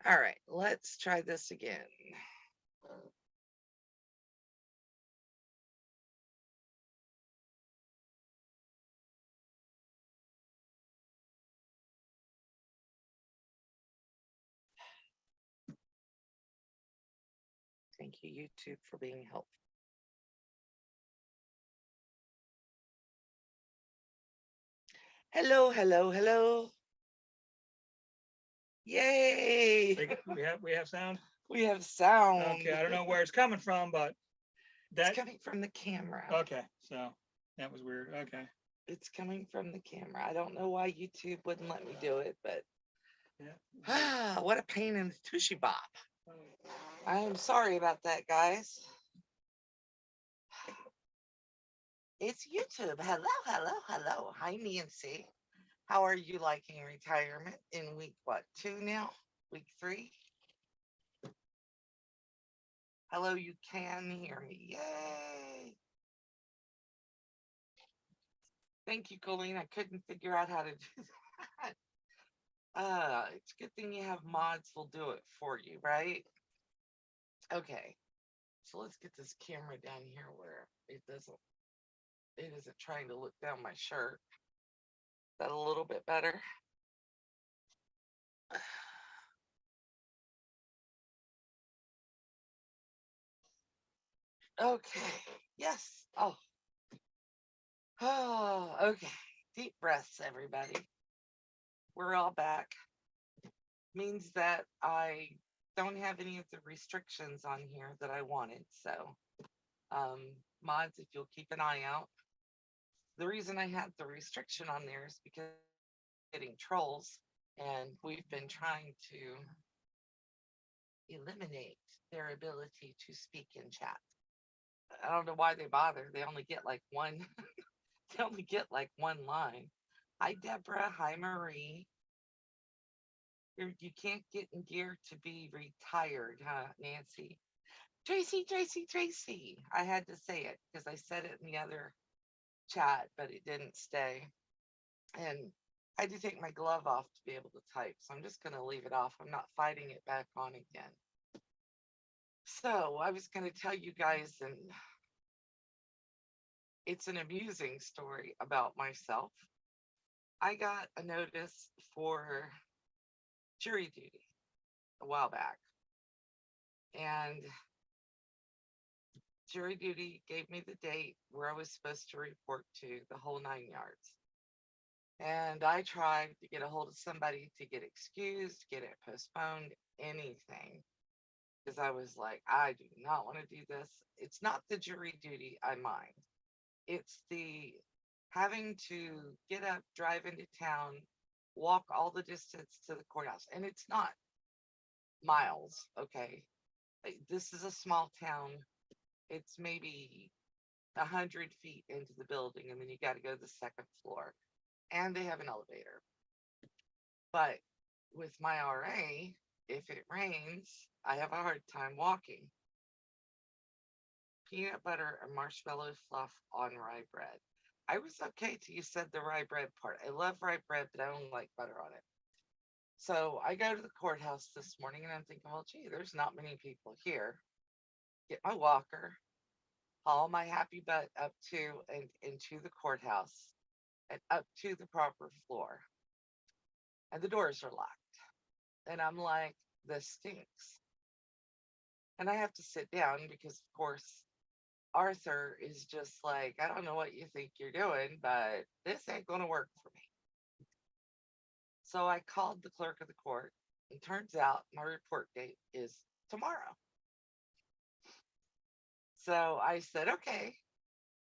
All right, let's try this again. Thank you, YouTube, for being helpful. Hello, hello, hello. Yay! We have sound. We have sound. Okay, I don't know where it's coming from, but It's that coming from the camera. okay. So that was weird. Okay. It's coming from the camera. I don't know why YouTube wouldn't let me do it, but Yeah. what a pain in the tushy bop. I'm sorry about that, guys. It's YouTube. Hello, hello, hello. Hi, Nancy. How are you liking retirement in week what, 2 now? Week 3? Hello, you can hear me. Yay! Thank you, Colleen. I couldn't figure out how to do that. It's a good thing you have mods will do it for you, right? Okay. So let's get this camera down here where it isn't trying to look down my shirt. Is that a little bit better? Okay. Yes. Oh, okay. Deep breaths, everybody. We're all back. Means that I don't have any of the restrictions on here that I wanted. So, mods, if you'll keep an eye out. The reason I had the restriction on there is because getting trolls, and we've been trying to eliminate their ability to speak in chat. I don't know why they bother. They only get like one. They only get like one line. Hi, Deborah. Hi, Marie. You can't get in gear to be retired, huh, Nancy? Tracy, Tracy, Tracy. I had to say it because I said it in the other chat, but it didn't stay. And I had to take my glove off to be able to type. So I'm just going to leave it off. I'm not fighting it back on again. So I was going to tell you guys, and it's an amusing story about myself. I got a notice for jury duty a while back. And jury duty gave me the date where I was supposed to report to the whole 9 yards. And I tried to get a hold of somebody to get excused, get it postponed, anything. Because I was like, I do not want to do this. It's not the jury duty I mind. It's the having to get up, drive into town, walk all the distance to the courthouse. And it's not miles, okay? This is a small town. It's maybe 100 feet into the building, and then you got to go to the second floor. And they have an elevator. But with my RA, if it rains, I have a hard time walking. Peanut butter and marshmallow fluff on rye bread. I was okay till you said the rye bread part. I love rye bread, but I don't like butter on it. So I go to the courthouse this morning and I'm thinking, well, gee, there's not many people here. Get my walker, haul my happy butt up to and into the courthouse and up to the proper floor. And the doors are locked. And I'm like, this stinks. And I have to sit down because, of course, Arthur is just like, I don't know what you think you're doing, but this ain't going to work for me. So I called the clerk of the court, and turns out my report date is tomorrow. So I said, okay.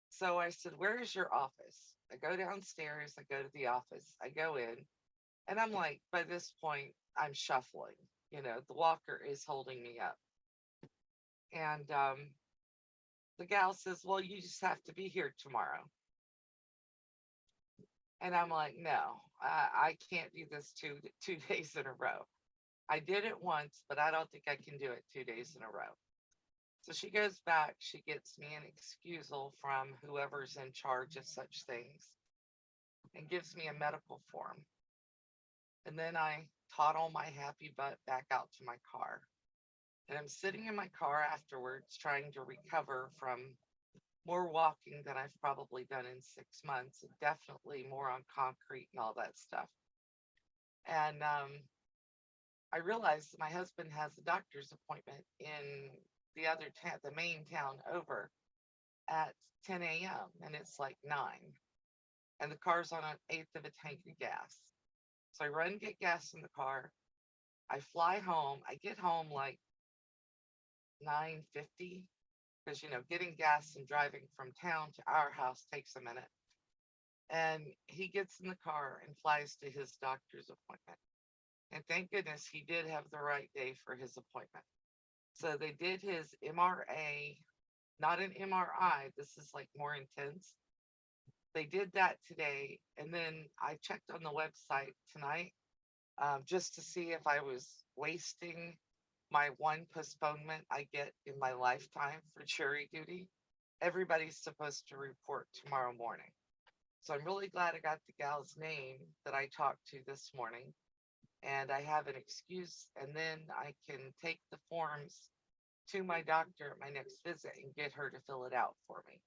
So I said, where is your office? I go downstairs, I go to the office, I go in, and I'm like, by this point, I'm shuffling. The walker is holding me up. And the gal says, well, you just have to be here tomorrow. And I'm like, no, I can't do this two days in a row. I did it once, but I don't think I can do it 2 days in a row. So she goes back, she gets me an excusal from whoever's in charge of such things and gives me a medical form. And then I toddle my happy butt back out to my car. And I'm sitting in my car afterwards trying to recover from more walking than I've probably done in 6 months, and definitely more on concrete and all that stuff. And I realized that my husband has a doctor's appointment in the other town, the main town over at 10 a.m. and it's like 9, and the car's on an eighth of a tank of gas. So I run, get gas in the car. I fly home. I get home like 9:50 because getting gas and driving from town to our house takes a minute. And he gets in the car and flies to his doctor's appointment. And thank goodness he did have the right day for his appointment. So they did his MRA, not an MRI. This is like more intense. They did that today. And then I checked on the website tonight just to see if I was wasting my one postponement I get in my lifetime for jury duty. Everybody's supposed to report tomorrow morning. So I'm really glad I got the gal's name that I talked to this morning, and I have an excuse, and then I can take the forms to my doctor at my next visit and get her to fill it out for me.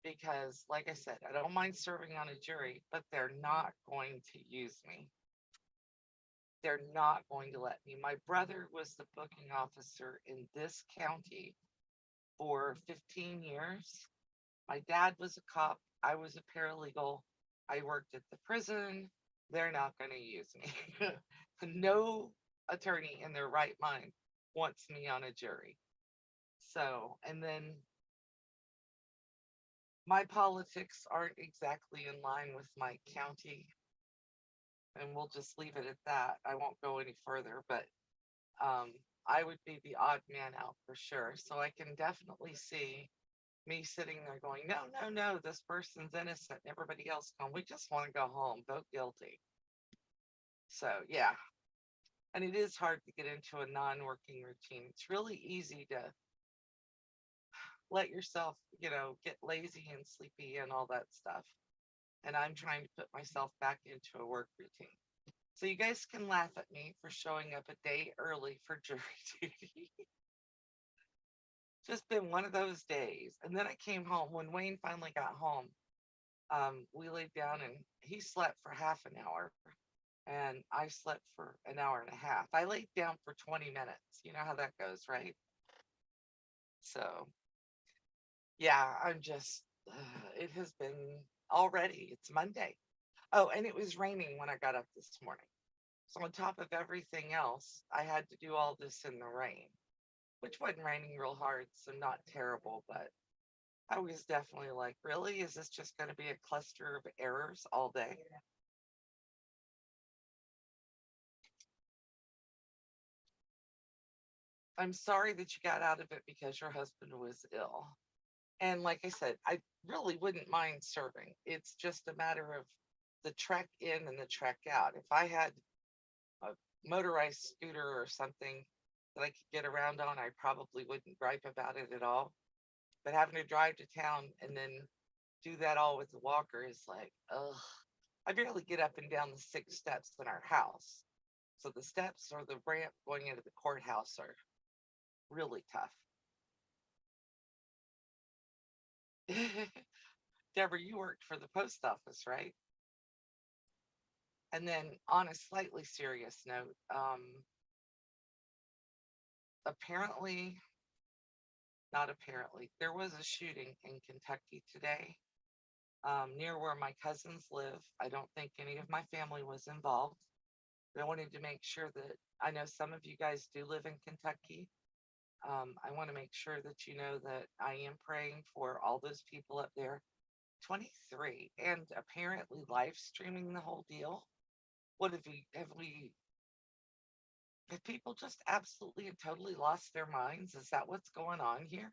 Because, like I said, I don't mind serving on a jury, but they're not going to use me. They're not going to let me. My brother was the booking officer in this county for 15 years. My dad was a cop. I was a paralegal. I worked at the prison. They're not going to use me. No attorney in their right mind wants me on a jury. So, and then my politics aren't exactly in line with my county, and we'll just leave it at that. I won't go any further, but I would be the odd man out for sure. So I can definitely see me sitting there going, no, no, no, this person's innocent. Everybody else going, we just want to go home, vote guilty. So yeah, and it is hard to get into a non-working routine. It's really easy to let yourself, get lazy and sleepy and all that stuff. And I'm trying to put myself back into a work routine. So you guys can laugh at me for showing up a day early for jury duty. Just been one of those days. And then I came home when Wayne finally got home. We laid down and he slept for half an hour and I slept for an hour and a half. I laid down for 20 minutes. You know how that goes, right? So yeah, it has been already, it's Monday. Oh, and it was raining when I got up this morning. So on top of everything else, I had to do all this in the rain, which wasn't raining real hard, so not terrible, but I was definitely like, really? Is this just going to be a cluster of errors all day? I'm sorry that you got out of it because your husband was ill. And like I said, I really wouldn't mind serving. It's just a matter of the trek in and the trek out. If I had a motorized scooter or something that I could get around on, I probably wouldn't gripe about it at all. But having to drive to town and then do that all with the walker is like, ugh. I barely get up and down the 6 steps in our house. So the steps or the ramp going into the courthouse are really tough. Deborah, you worked for the post office, right? And then on a slightly serious note, apparently, not apparently, there was a shooting in Kentucky today, near where my cousins live. I don't think any of my family was involved. But I wanted to make sure that I know some of you guys do live in Kentucky. I want to make sure that you know that I am praying for all those people up there. 23 and apparently live streaming the whole deal. What have people just absolutely and totally lost their minds? Is that what's going on here?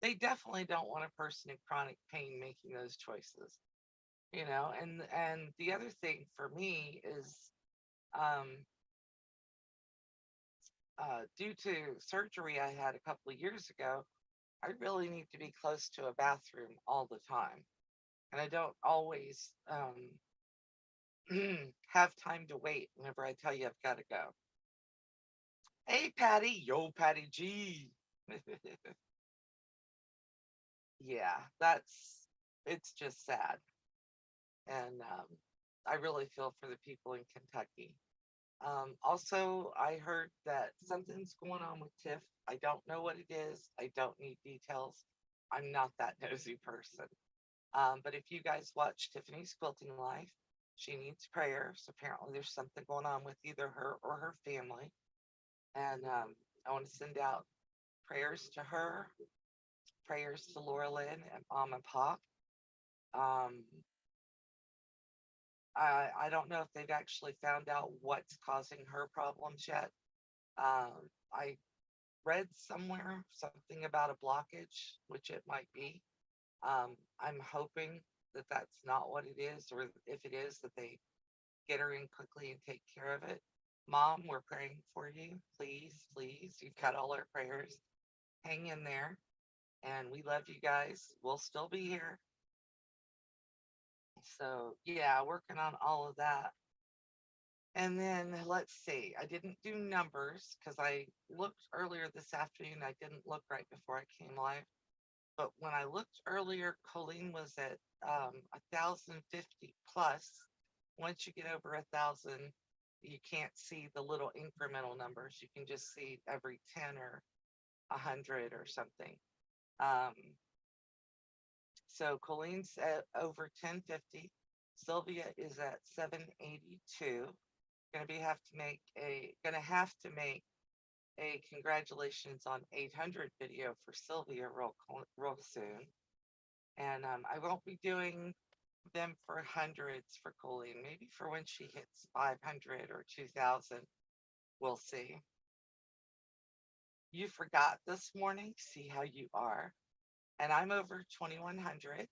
They definitely don't want a person in chronic pain making those choices, and the other thing for me is um due to surgery I had a couple of years ago, I really need to be close to a bathroom all the time. And I don't always have time to wait whenever I tell you I've got to go. Hey, Patty. Yo, Patty G. Yeah, it's just sad. And I really feel for the people in Kentucky. Also, I heard that something's going on with Tiff. I don't know what it is. I don't need details. I'm not that nosy person. But if you guys watch Tiffany's Quilting Life, she needs prayers. Apparently, there's something going on with either her or her family. And I want to send out prayers to her, prayers to Laura Lynn and Mom and Pop. Um, I don't know if they've actually found out what's causing her problems yet. I read somewhere something about a blockage, which it might be. I'm hoping that that's not what it is, or if it is, that they get her in quickly and take care of it. Mom, we're praying for you. Please, please. You've got all our prayers. Hang in there. And we love you guys. We'll still be here. So, yeah, working on all of that. And then let's see, I didn't do numbers because I looked earlier this afternoon. I didn't look right before I came live. But when I looked earlier, Colleen was at 1,050 plus. Once you get over 1,000, you can't see the little incremental numbers. You can just see every 10 or 100 or something. Um, so Colleen's at over 1050. Sylvia is at 782. Gonna have to make a congratulations on 800 video for Sylvia real soon. And I won't be doing them for hundreds for Colleen, maybe for when she hits 500 or 2000. We'll see. You forgot this morning, see how you are. And I'm over 2100.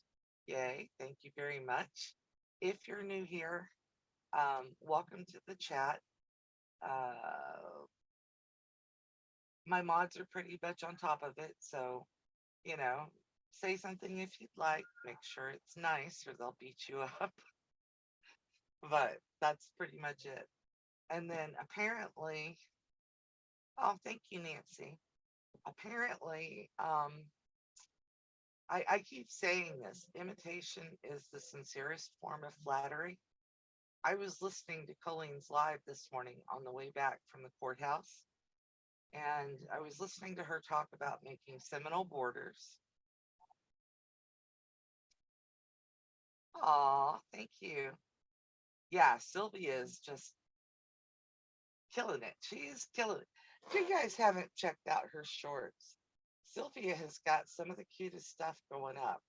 Yay, thank you very much. If you're new here, welcome to the chat. My mods are pretty much on top of it, so you know, say something if you'd like. Make sure it's nice, or they'll beat you up. But that's pretty much it. And then apparently, oh, thank you, Nancy. Apparently, I keep saying this: imitation is the sincerest form of flattery. I was listening to Colleen's live this morning on the way back from the courthouse, and I was listening to her talk about making Seminole borders. Aw, thank you. Yeah, Sylvia is just killing it. She is killing it. If you guys haven't checked out her shorts, Sylvia has got some of the cutest stuff going up.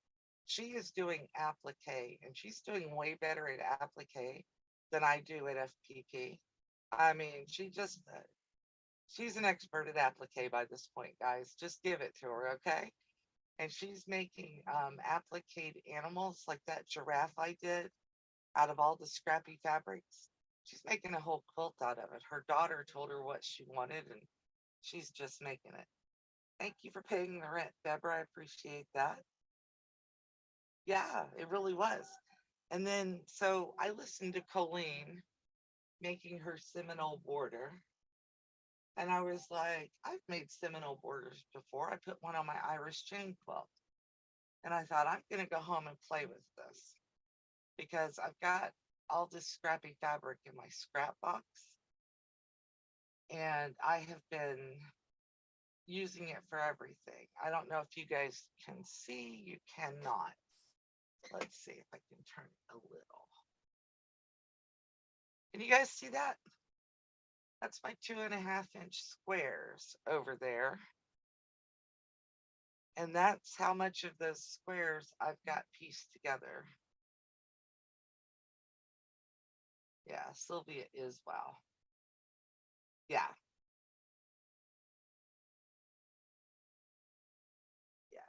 She is doing applique, and she's doing way better at applique than I do at FPP. I mean, she's an expert at applique by this point, guys. Just give it to her, okay? And she's making applique animals like that giraffe I did out of all the scrappy fabrics. She's making a whole quilt out of it. Her daughter told her what she wanted, and she's just making it. Thank you for paying the rent, Deborah. I appreciate that. Yeah, it really was. And then, so I listened to Colleen making her Seminole border, and I was like, I've made Seminole borders before. I put one on my Irish chain quilt, and I thought, I'm going to go home and play with this because I've got all this scrappy fabric in my scrap box, and I have been using it for everything. I don't know if you guys can see, you cannot. Let's see if I can turn it a little. Can you guys see that? That's my 2.5 inch squares over there. And that's how much of those squares I've got pieced together. Yeah, Sylvia is wow. Yeah, yeah.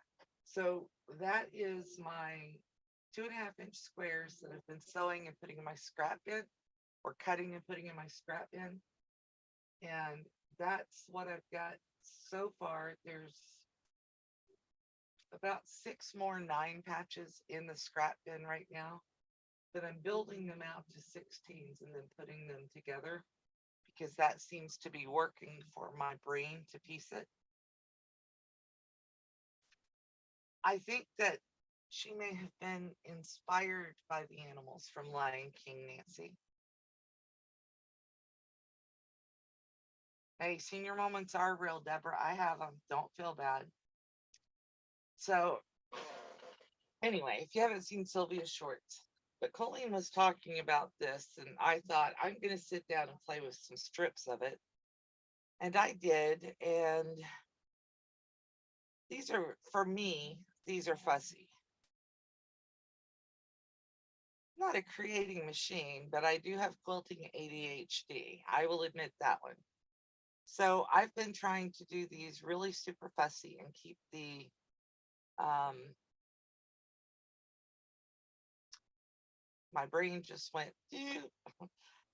So that is my 2.5 inch squares that I've been sewing and putting in my scrap bin, or cutting and putting in my scrap bin. And that's what I've got so far. There's about 6 more 9 patches in the scrap bin right now. but I'm building them out to 16s and then putting them together because that seems to be working for my brain to piece it. I think that she may have been inspired by the animals from Lion King, Nancy. Hey, senior moments are real, Deborah. I have them. Don't feel bad. So, anyway, if you haven't seen Sylvia's shorts, but Colleen was talking about this, and I thought I'm going to sit down and play with some strips of it. And I did. And these are, for me, these are fussy. Not a creating machine, but I do have quilting ADHD. I will admit that one. So I've been trying to do these really super fussy and keep the um my brain just went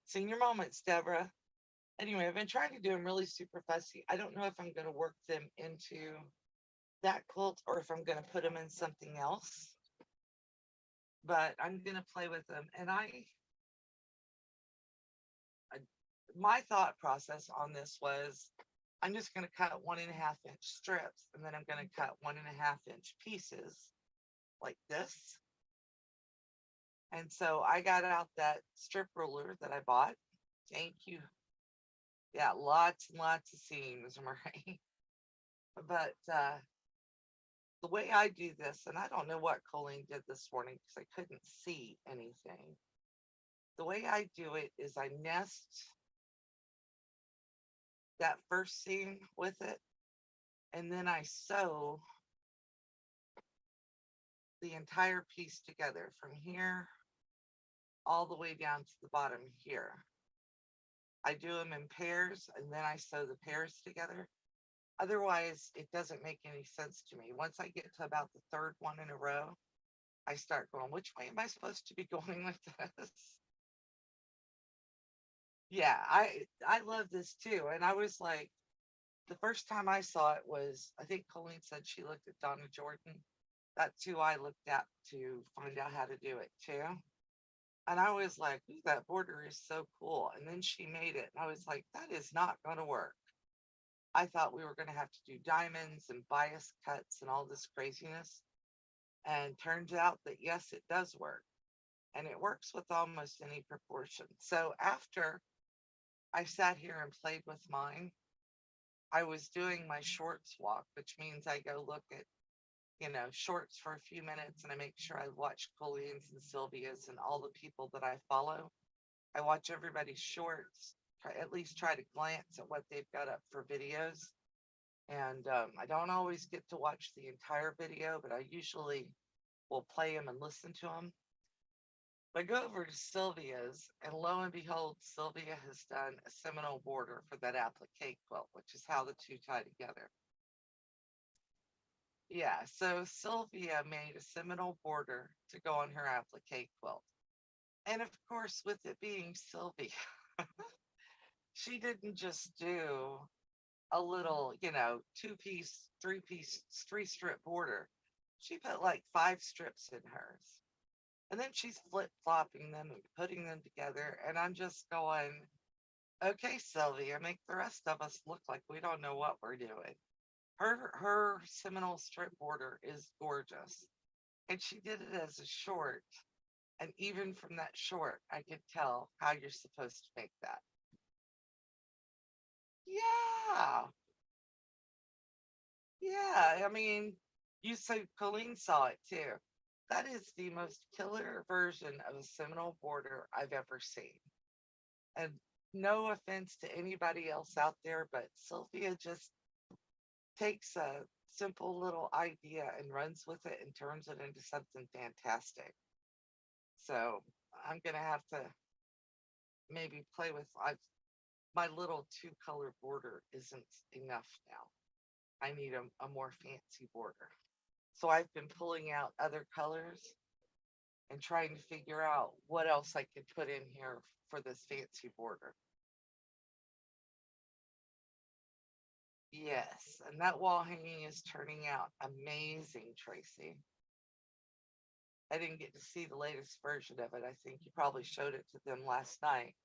senior moments, Deborah. Anyway, I've been trying to do them really super fussy. I don't know if I'm going to work them into that quilt or if I'm going to put them in something else, but I'm going to play with them. And my thought process on this was I'm just going to cut 1.5 inch strips and then I'm going to cut 1.5 inch pieces like this. And so I got out that strip ruler that I bought. Thank you. Yeah, lots and lots of seams, Murray. But the way I do this, and I don't know what Colleen did this morning because I couldn't see anything. The way I do it is I nest that first seam with it, and then I sew the entire piece together from here all the way down to the bottom here. I do them in pairs and then I sew the pairs together. Otherwise, it doesn't make any sense to me. Once I get to about the third one in a row, I start going, which way am I supposed to be going with this? Yeah, I love this too. And I was like, the first time I saw it was, I think Colleen said she looked at Donna Jordan. That's who I looked at to find out how to do it too. And I was like, ooh, that border is so cool. And then she made it. And I was like, that is not going to work. I thought we were going to have to do diamonds and bias cuts and all this craziness. And turns out that yes, it does work. And it works with almost any proportion. So after I sat here and played with mine, I was doing my shorts walk, which means I go look at, shorts for a few minutes and I make sure I watch Colleen's and Sylvia's and all the people that I follow. I watch everybody's shorts, at least try to glance at what they've got up for videos. And I don't always get to watch the entire video, but I usually will play them and listen to them. I go over to Sylvia's, and lo and behold, Sylvia has done a Seminole border for that applique quilt, which is how the two tie together. Yeah, so Sylvia made a Seminole border to go on her applique quilt. And of course, with it being Sylvia, she didn't just do a little, 2-piece, 3-piece, 3-strip border. She put like 5 strips in hers. And then she's flip flopping them and putting them together. And I'm just going, okay, Sylvia, make the rest of us look like we don't know what we're doing. Her Seminole strip border is gorgeous. And she did it as a short. And even from that short, I could tell how you're supposed to make that. Yeah. Yeah. I mean, you said Colleen saw it too. That is the most killer version of a Seminole border I've ever seen. And no offense to anybody else out there, but Sylvia just takes a simple little idea and runs with it and turns it into something fantastic. So I'm gonna have to maybe play with my little 2-color border isn't enough now. I need a more fancy border. So I've been pulling out other colors and trying to figure out what else I could put in here for this fancy border. Yes, and that wall hanging is turning out amazing, Tracy. I didn't get to see the latest version of it. I think you probably showed it to them last night.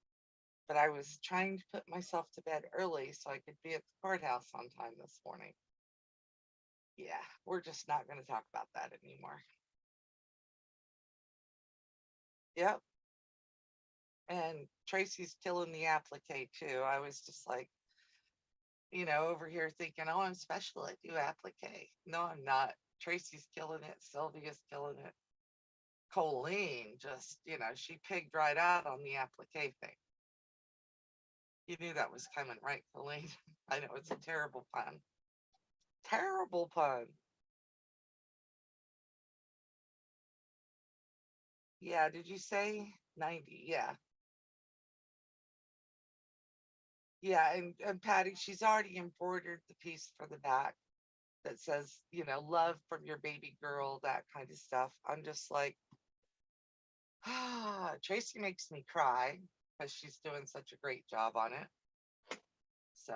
But I was trying to put myself to bed early so I could be at the courthouse on time this morning. Yeah, we're just not going to talk about that anymore. Yep. And Tracy's killing the applique too. I was just like, over here thinking, oh, I'm special. I do applique. No, I'm not. Tracy's killing it. Sylvia's killing it. Colleen just, she pigged right out on the applique thing. You knew that was coming, right, Colleen? I know it's a terrible pun. Terrible pun. Yeah, did you say 90? Yeah. Yeah, and Patty, she's already embroidered the piece for the back that says, love from your baby girl, that kind of stuff. I'm just like, Tracy makes me cry because she's doing such a great job on it. So,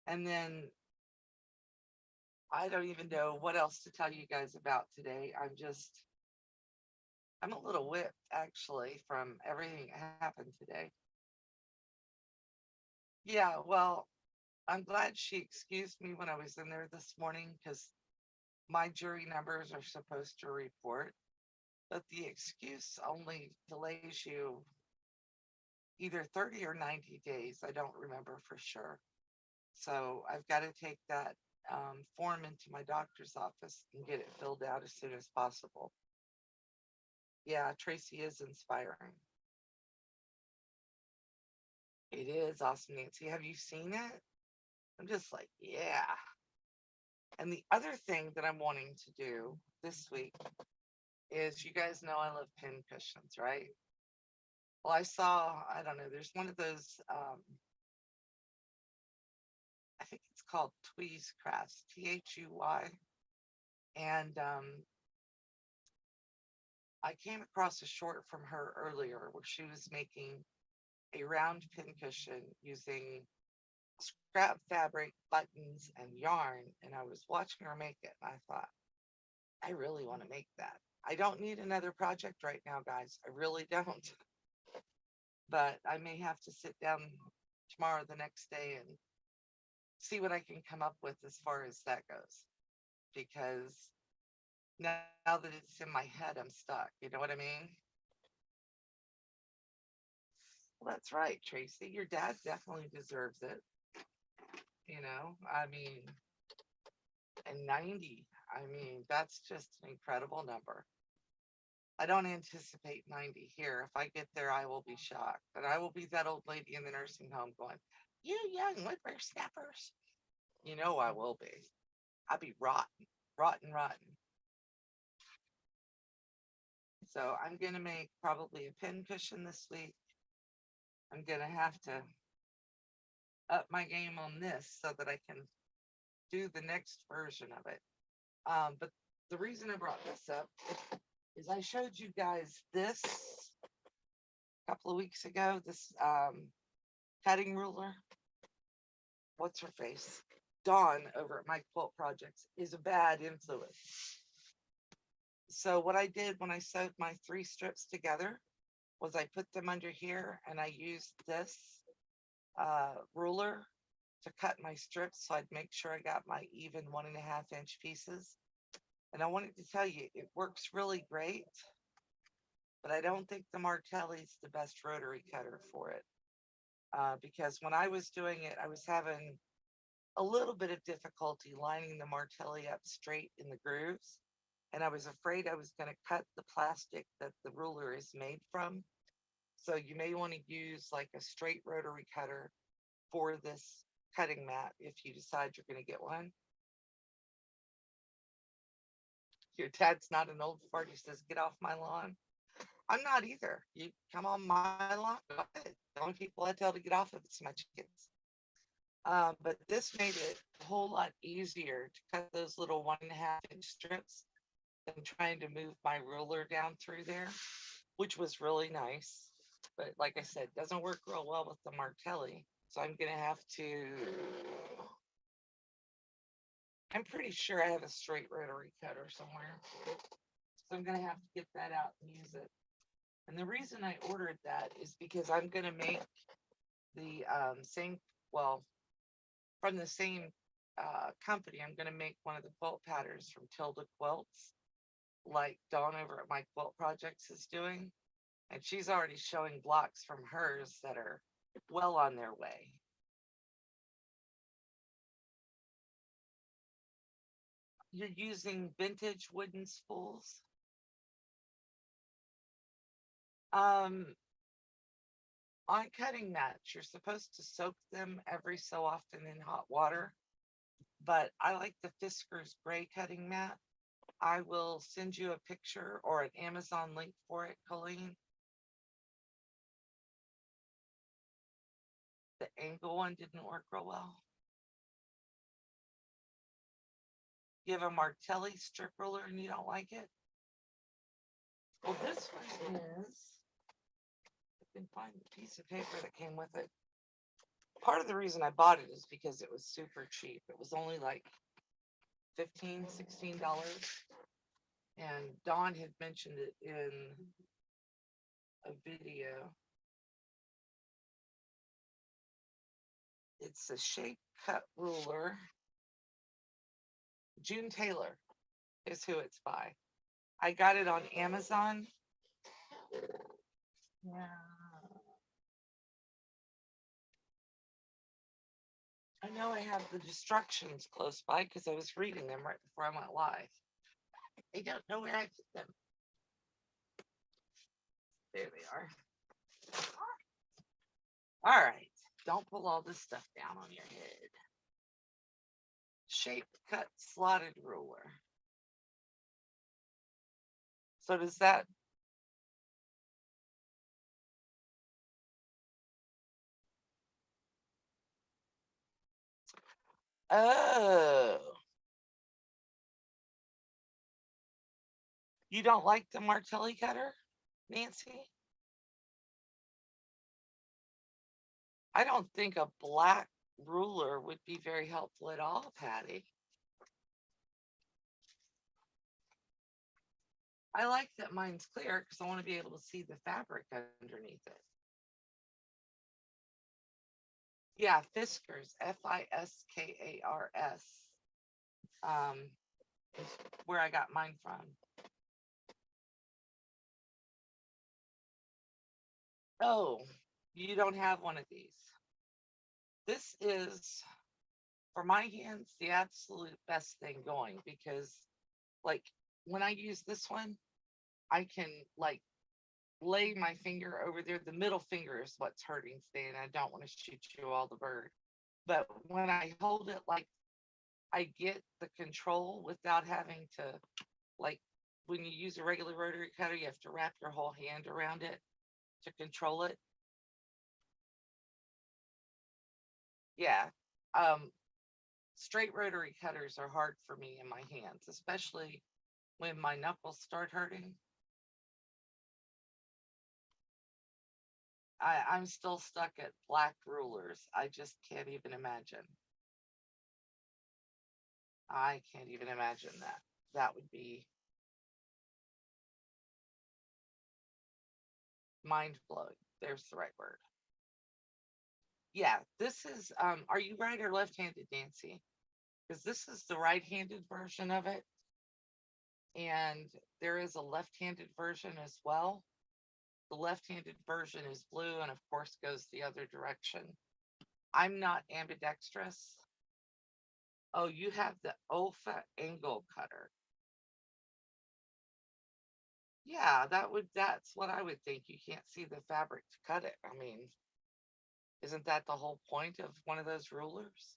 and then I don't even know what else to tell you guys about today. I'm a little whipped actually from everything that happened today. Yeah, well, I'm glad she excused me when I was in there this morning because my jury numbers are supposed to report, but the excuse only delays you either 30 or 90 days. I don't remember for sure. So I've got to take that form into my doctor's office and get it filled out as soon as possible. Yeah, Tracy is inspiring. It is awesome, Nancy. Have you seen it? I'm just like, yeah. And the other thing that I'm wanting to do this week is you guys know I love pin cushions, right? Well, I don't know, there's one of those, I think it's called Tweez Crafts, Thuy. And I came across a short from her earlier where she was making a round pin cushion using scrap fabric, buttons, and yarn. And I was watching her make it, and I thought, I really want to make that. I don't need another project right now, guys. I really don't. But I may have to sit down tomorrow, the next day, and see what I can come up with as far as that goes. Because now that it's in my head, I'm stuck. You know what I mean? Well, that's right, Tracy. Your dad definitely deserves it. I mean, and 90, I mean, that's just an incredible number. I don't anticipate 90 here. If I get there, I will be shocked. And I will be that old lady in the nursing home going, you young whippersnappers. You know I will be. I'll be rotten, rotten, rotten. So I'm going to make probably a pin cushion this week. I'm going to have to up my game on this so that I can do the next version of it. But the reason I brought this up is I showed you guys this a couple of weeks ago, this cutting ruler. What's her face? Dawn over at my quilt projects is a bad influence. So what I did when I sewed my 3 strips together was I put them under here and I used this ruler to cut my strips so I'd make sure I got my even 1.5 inch pieces. And I wanted to tell you, it works really great, but I don't think the Martelli's the best rotary cutter for it. Because when I was doing it, I was having a little bit of difficulty lining the Martelli up straight in the grooves. And I was afraid I was going to cut the plastic that the ruler is made from. So you may want to use like a straight rotary cutter for this cutting mat if you decide you're going to get one. Your dad's not an old fart. He says, get off my lawn. I'm not either. You come on my lawn. Go ahead. The only people I tell to get off of it's my chickens. But this made it a whole lot easier to cut those little 1.5 inch strips than trying to move my ruler down through there, which was really nice. But like I said, doesn't work real well with the Martelli. So I'm going to have to, I'm pretty sure I have a straight rotary cutter somewhere. So I'm gonna have to get that out and use it. And the reason I ordered that is because I'm gonna make the same, well, from the same company, I'm gonna make one of the quilt patterns from Tilda Quilts, like Dawn over at My Quilt Projects is doing. And she's already showing blocks from hers that are well on their way. You're using vintage wooden spools. Um, on cutting mats, you're supposed to soak them every so often in hot water, but I like the Fisker's gray cutting mat. I will send you a picture or an Amazon link for it, Colleen. The angle one didn't work real well. You have a Martelli strip ruler and you don't like it? Well, this one is, I can find the piece of paper that came with it. Part of the reason I bought it is because it was super cheap. It was only like $15, $16. And Dawn had mentioned it in a video. It's a shape cut ruler. June Taylor is who it's by. I got it on Amazon. Yeah. I know I have the instructions close by because I was reading them right before I went live. I don't know where I put them. There they are. All right. Don't pull all this stuff down on your head. Shape cut slotted ruler. So does that? Oh, you don't like the Martelli cutter, Nancy? I don't think a black ruler would be very helpful at all, Patty. I like that mine's clear because I want to be able to see the fabric underneath it. Yeah, Fiskars, Fiskars, is where I got mine from. Oh, you don't have one of these. This is, for my hands, the absolute best thing going because, like, when I use this one, I can, like, lay my finger over there. The middle finger is what's hurting today, and I don't want to shoot you all the bird. But when I hold it, like, I get the control without having to, like, when you use a regular rotary cutter, you have to wrap your whole hand around it to control it. Yeah. Straight rotary cutters are hard for me in my hands, especially when my knuckles start hurting. I'm still stuck at black rulers. I just can't even imagine. I can't even imagine that. That would be mind blowing. There's the right word. Yeah, this is, are you right or left-handed, Nancy? Because this is the right-handed version of it. And there is a left-handed version as well. The left-handed version is blue and of course goes the other direction. I'm not ambidextrous. Oh, you have the OFA angle cutter. Yeah, that's what I would think. You can't see the fabric to cut it. I mean, isn't that the whole point of one of those rulers?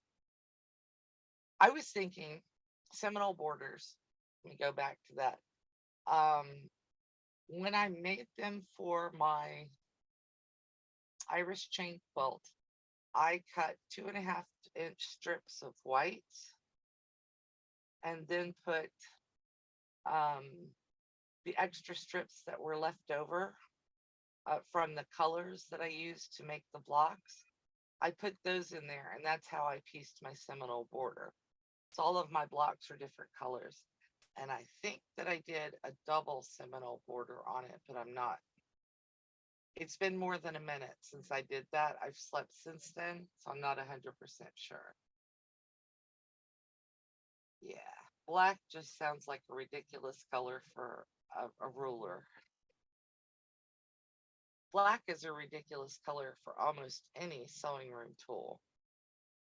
I was thinking Seminole borders. Let me go back to that. Um, when I made them for my Irish chain quilt, I cut 2.5-inch strips of white and then put um, the extra strips that were left over from the colors that I used to make the blocks. I put those in there, and that's how I pieced my Seminole border. So all of my blocks are different colors. And I think that I did a double Seminole border on it, but I'm not. It's been more than a minute since I did that. I've slept since then, so I'm not 100% sure. Yeah. Black just sounds like a ridiculous color for a ruler. Black is a ridiculous color for almost any sewing room tool.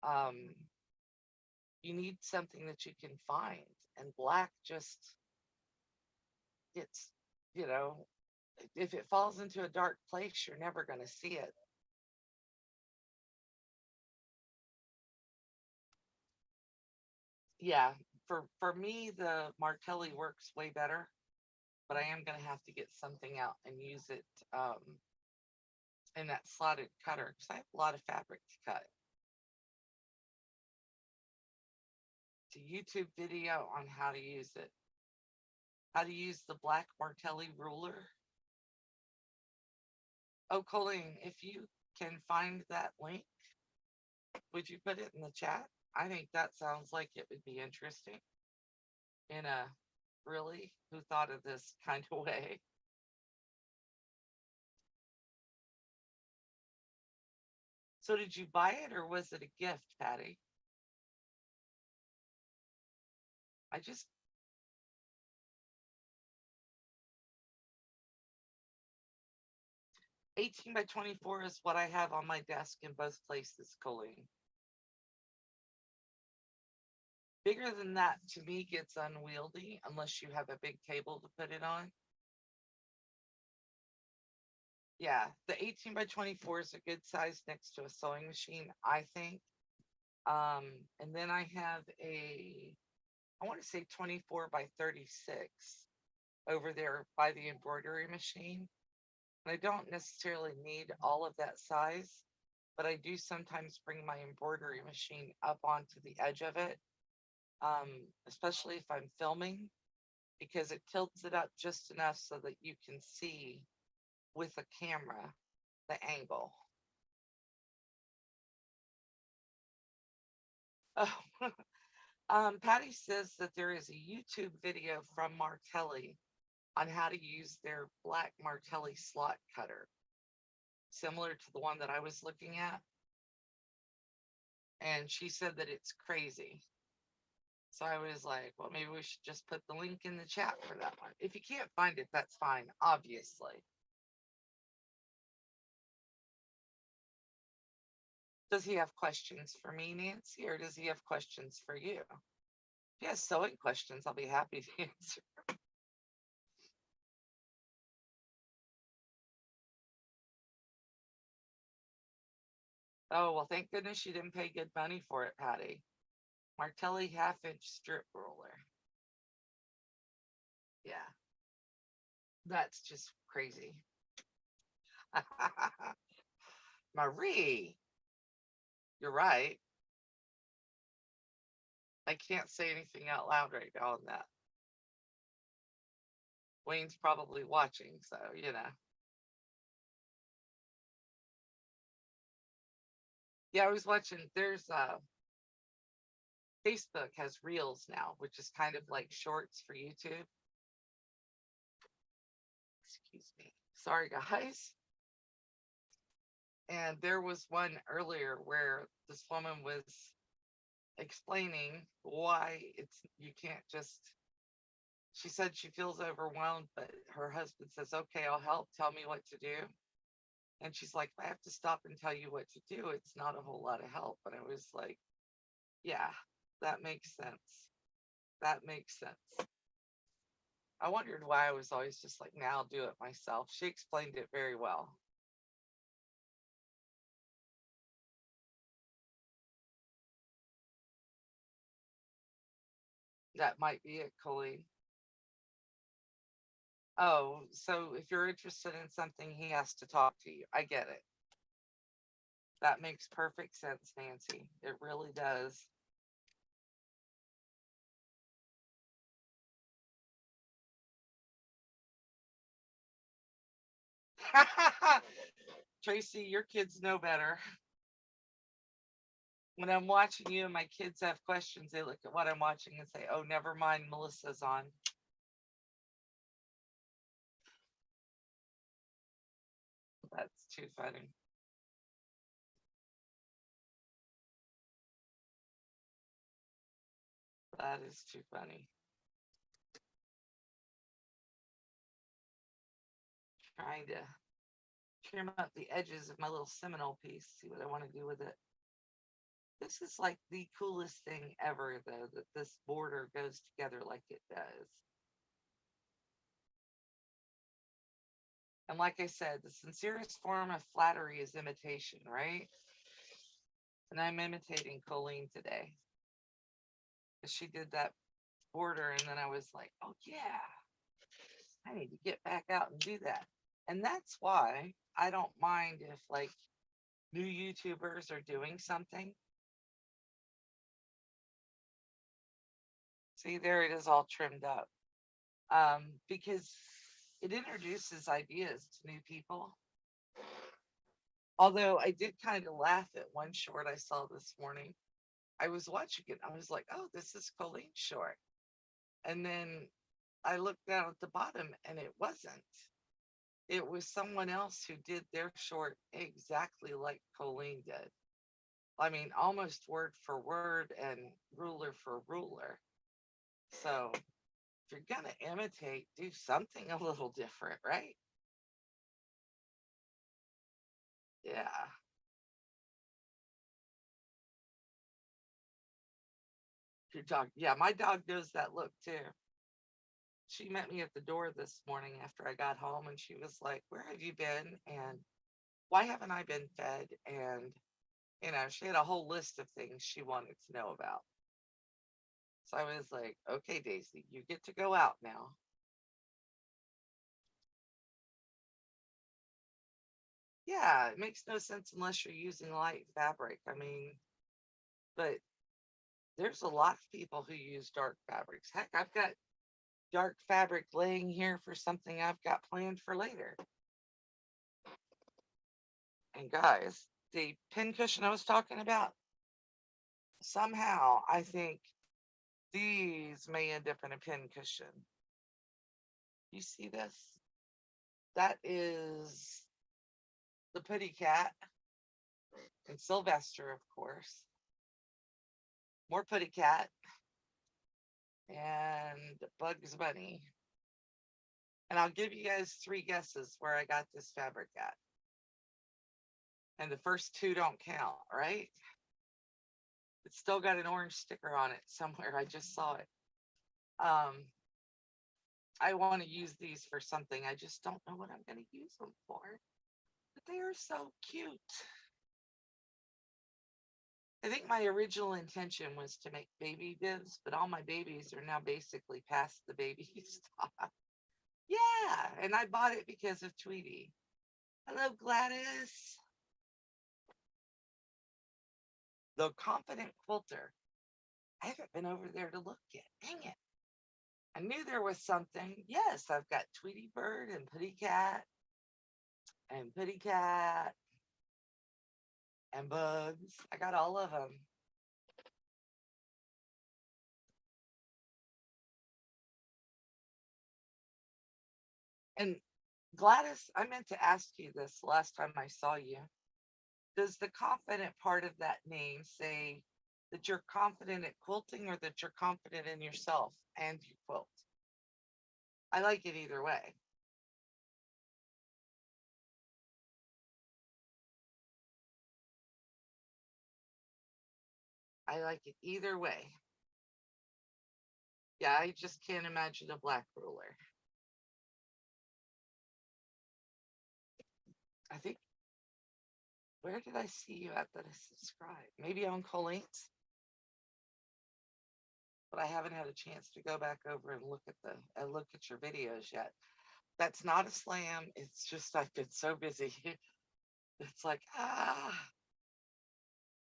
Um, you need something that you can find, and black just it's you know if it falls into a dark place, you're never going to see it. Yeah, for me, the Martelli works way better, but I am going to have to get something out and use it um, in that slotted cutter because I have a lot of fabric to cut. It's a YouTube video on how to use it, how to use the black Martelli ruler. Oh, Colleen, if you can find that link, would you put it in the chat? I think that sounds like it would be interesting in a really who thought of this kind of way. So did you buy it or was it a gift, Patty? I just 18 by 24 is what I have on my desk in both places, Colleen. Bigger than that to me gets unwieldy unless you have a big table to put it on. Yeah, the 18 by 24 is a good size next to a sewing machine, I think. And then I have I want to say 24 by 36 over there by the embroidery machine. And I don't necessarily need all of that size, but I do sometimes bring my embroidery machine up onto the edge of it, especially if I'm filming, because it tilts it up just enough so that you can see with a camera the angle. Oh, Patty says that there is a YouTube video from Martelli on how to use their black Martelli slot cutter, similar to the one that I was looking at. And she said that it's crazy. So I was like, well, maybe we should just put the link in the chat for that one. If you can't find it, that's fine, obviously. Does he have questions for me, Nancy, or does he have questions for you? If he has sewing questions, I'll be happy to answer. Oh, well, thank goodness you didn't pay good money for it, Patty. Martelli half-inch strip ruler. Yeah, that's just crazy. Marie, you're right. I can't say anything out loud right now on that. Wayne's probably watching, so you know. Yeah, I was watching. There's Facebook has Reels now, which is kind of like shorts for YouTube. Excuse me. Sorry, guys. And there was one earlier where this woman was explaining why you can't just. She said she feels overwhelmed, but her husband says, "Okay, I'll help. Tell me what to do." And she's like, "I have to stop and tell you what to do. It's not a whole lot of help." And I was like, "Yeah, that makes sense. That makes sense." I wondered why I was always just like, "Now I'll do it myself." She explained it very well. That might be it, Colleen. Oh, so if you're interested in something, he has to talk to you. I get it. That makes perfect sense, Nancy. It really does. Tracy, your kids know better. When I'm watching you and my kids have questions, they look at what I'm watching and say, "Oh, never mind, Melissa's on." That's too funny. That is too funny. Trying to trim up the edges of my little Seminole piece, see what I want to do with it. This is like the coolest thing ever, though, that this border goes together like it does. And like I said, the sincerest form of flattery is imitation, right? And I'm imitating Colleen today. She did that border, and then I was like, oh, yeah, I need to get back out and do that. And that's why I don't mind if like new YouTubers are doing something. See, there it is all trimmed up. Because it introduces ideas to new people. Although I did kind of laugh at one short I saw this morning. I was watching it. I was like, oh, this is Colleen's short. And then I looked down at the bottom and it wasn't. It was someone else who did their short exactly like Colleen did. I mean, almost word for word and ruler for ruler. So if you're going to imitate, do something a little different, right? Yeah. Your dog. Yeah, my dog knows that look too. She met me at the door this morning after I got home and she was like, where have you been? And why haven't I been fed? And, she had a whole list of things she wanted to know about. So I was like, okay, Daisy, you get to go out now. Yeah, it makes no sense unless you're using light fabric. I mean, but there's a lot of people who use dark fabrics. Heck, I've got dark fabric laying here for something I've got planned for later. And guys, the pin cushion I was talking about, somehow I think these may end up in a pin cushion. You see this? That is the Putty Cat and Sylvester, of course. More Putty Cat and Bugs Bunny. And I'll give you guys 3 guesses where I got this fabric at. And the first 2 don't count, right? It's still got an orange sticker on it somewhere. I just saw it. I want to use these for something. I just don't know what I'm going to use them for. But they are so cute. I think my original intention was to make baby bibs, but all my babies are now basically past the baby stop. Yeah, and I bought it because of Tweety. Hello, Gladys. The Confident Quilter. I haven't been over there to look yet. Dang it. I knew there was something. Yes, I've got Tweety Bird and Putty Cat and Putty Cat and Bugs. I got all of them. And Gladys, I meant to ask you this last time I saw you. Does the confident part of that name say that you're confident at quilting or that you're confident in yourself and you quilt? I like it either way. I like it either way. Yeah, I just can't imagine a black ruler. I think, where did I see you at that I subscribed? Maybe on Colleen's, but I haven't had a chance to go back over and look at your videos yet. That's not a slam. It's just I've been so busy. It's like, I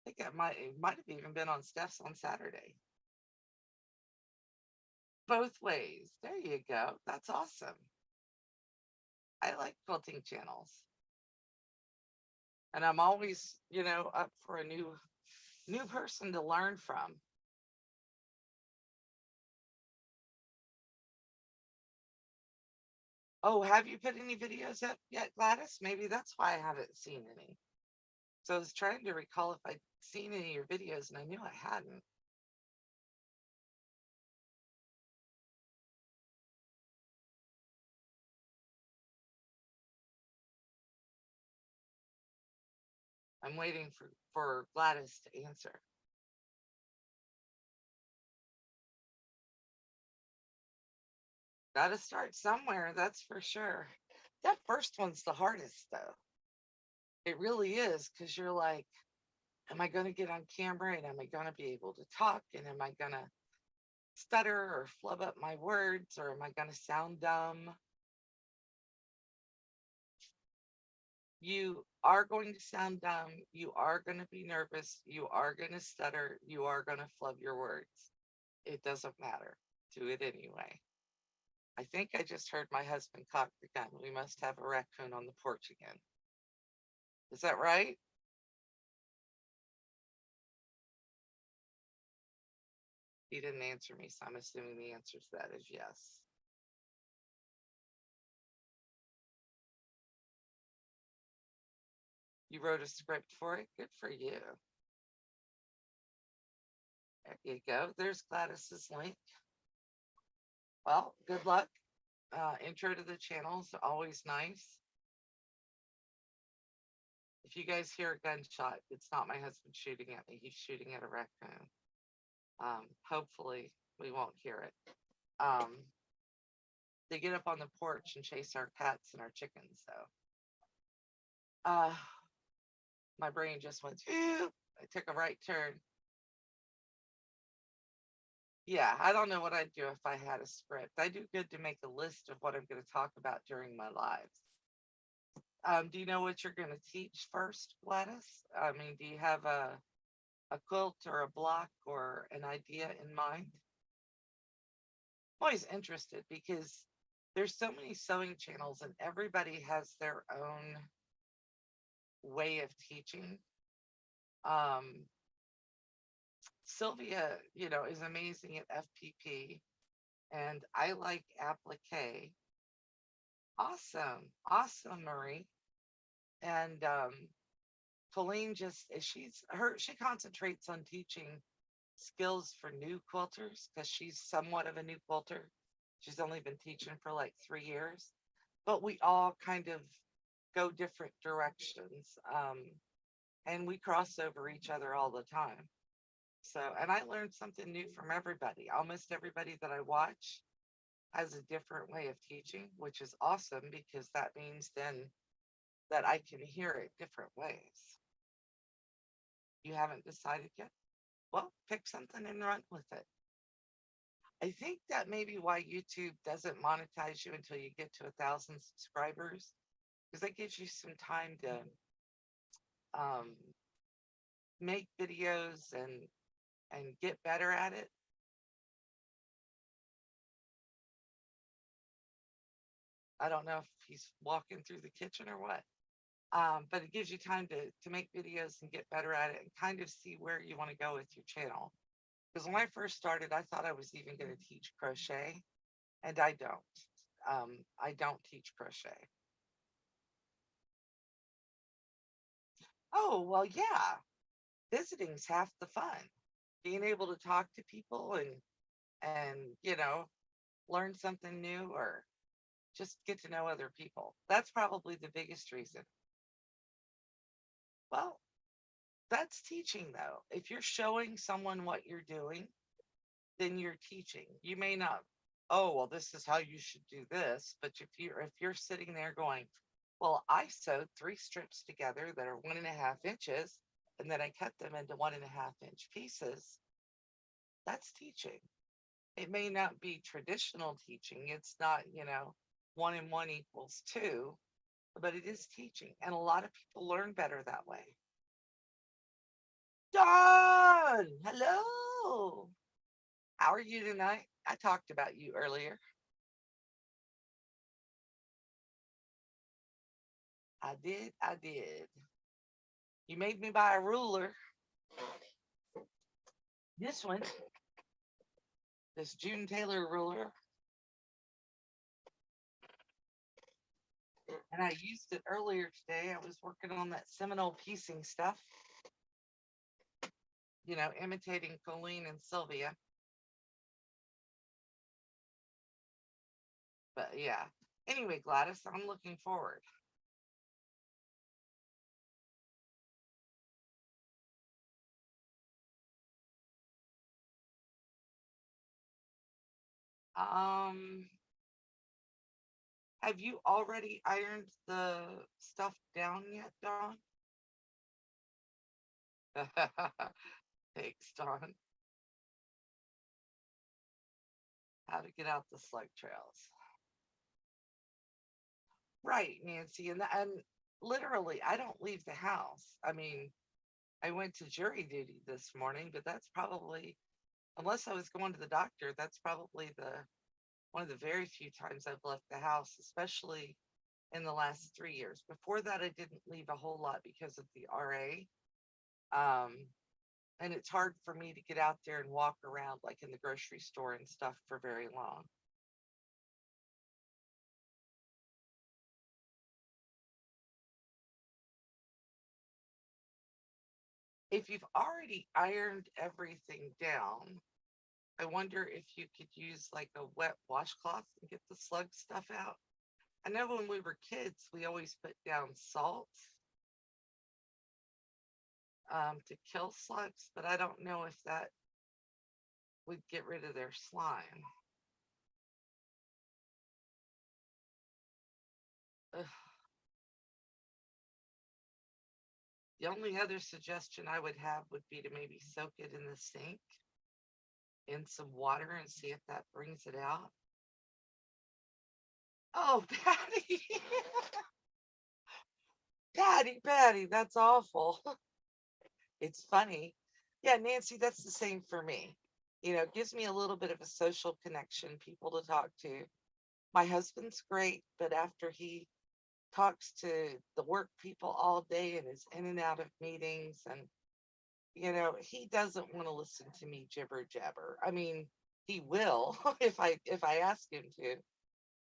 think it might have even been on Steph's on Saturday. Both ways. There you go. That's awesome. I like quilting channels. And I'm always, up for a new New person to learn from. Oh, have you put any videos up yet, Gladys? Maybe that's why I haven't seen any. So I was trying to recall if I'd seen any of your videos, and I knew I hadn't. I'm waiting for Gladys to answer. Gotta start somewhere, that's for sure. That first one's the hardest, though. It really is, because you're like, am I going to get on camera and am I going to be able to talk? And am I going to stutter or flub up my words, or am I going to sound dumb? You are going to sound dumb. You are going to be nervous. You are going to stutter. You are going to flub your words. It doesn't matter. Do it anyway. I think I just heard my husband cock the gun. We must have a raccoon on the porch again. Is that right? He didn't answer me, so I'm assuming the answer to that is yes. You wrote a script for it? Good for you. There you go. There's Gladys's link. Well, good luck. Intro to the channel is always nice. If you guys hear a gunshot, it's not my husband shooting at me. He's shooting at a raccoon. Hopefully, we won't hear it. They get up on the porch and chase our cats and our chickens. So, my brain just went, ew. I took a right turn. Yeah, I don't know what I'd do if I had a script. I do good to make a list of what I'm going to talk about during my lives. Do you know what you're going to teach first, Gladys? I mean, do you have a quilt or a block or an idea in mind? I'm always interested because there's so many sewing channels and everybody has their own way of teaching. Um, Sylvia, is amazing at FPP, and I like applique. Awesome, awesome, Marie. And Colleen she concentrates on teaching skills for new quilters because she's somewhat of a new quilter. She's only been teaching for like 3 years, but we all kind of go different directions, and we cross over each other all the time. So, and I learned something new from everybody. Almost everybody that I watch has a different way of teaching, which is awesome because that means then that I can hear it different ways. You haven't decided yet? Well, pick something and run with it. I think that may be why YouTube doesn't monetize you until you get to 1,000 subscribers, because that gives you some time to um, make videos and get better at it. I don't know if he's walking through the kitchen or what, but it gives you time to make videos and get better at it and kind of see where you want to go with your channel. Because when I first started, I thought I was even going to teach crochet, and I don't. I don't teach crochet. Oh, well, yeah. Visiting's half the fun. Being able to talk to people and learn something new or just get to know other people. That's probably the biggest reason. Well, that's teaching though. If you're showing someone what you're doing, then you're teaching. You may not, oh, well, this is how you should do this, but if you're sitting there going, well, I sewed 3 strips together that are 1.5 inches, and then I cut them into 1.5 inch pieces, that's teaching. It may not be traditional teaching. It's not, 1 and 1 equals 2, but it is teaching. And a lot of people learn better that way. Dawn, hello. How are you tonight? I talked about you earlier. I did. You made me buy a ruler. This one, this June Taylor ruler, and I used it earlier today. I was working on that Seminole piecing stuff, imitating Colleen and Sylvia. But yeah. Anyway, Gladys, I'm looking forward. Um, have you already ironed the stuff down yet, Dawn? Thanks, Dawn. How to get out the slug trails. Right, Nancy, and literally, I don't leave the house. I mean, I went to jury duty this morning, but that's probably, unless I was going to the doctor, that's probably the one of the very few times I've left the house, especially in the last 3 years. Before that, I didn't leave a whole lot because of the RA. Um, and it's hard for me to get out there and walk around like in the grocery store and stuff for very long. If you've already ironed everything down, I wonder if you could use like a wet washcloth and get the slug stuff out. I know when we were kids, we always put down salt to kill slugs, but I don't know if that would get rid of their slime. Ugh. The only other suggestion I would have would be to maybe soak it in the sink in some water and see if that brings it out. Oh, Patty. Patty, that's awful. It's funny. Yeah, Nancy, that's the same for me. It gives me a little bit of a social connection, people to talk to. My husband's great, but after he talks to the work people all day and is in and out of meetings, and he doesn't want to listen to me jibber jabber. I mean, he will if I ask him to,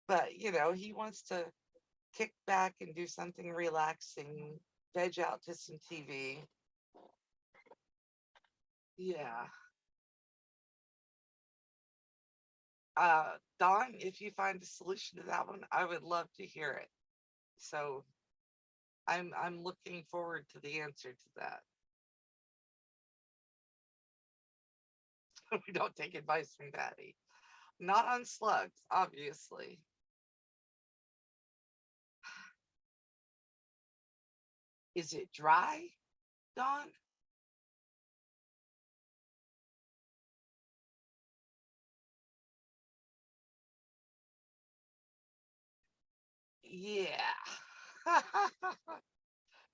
but he wants to kick back and do something relaxing, veg out to some TV. Yeah. Dawn, if you find a solution to that one, I would love to hear it. So I'm looking forward to the answer to that. We don't take advice from Patty. Not on slugs, obviously. Is it dry, Dawn? Yeah.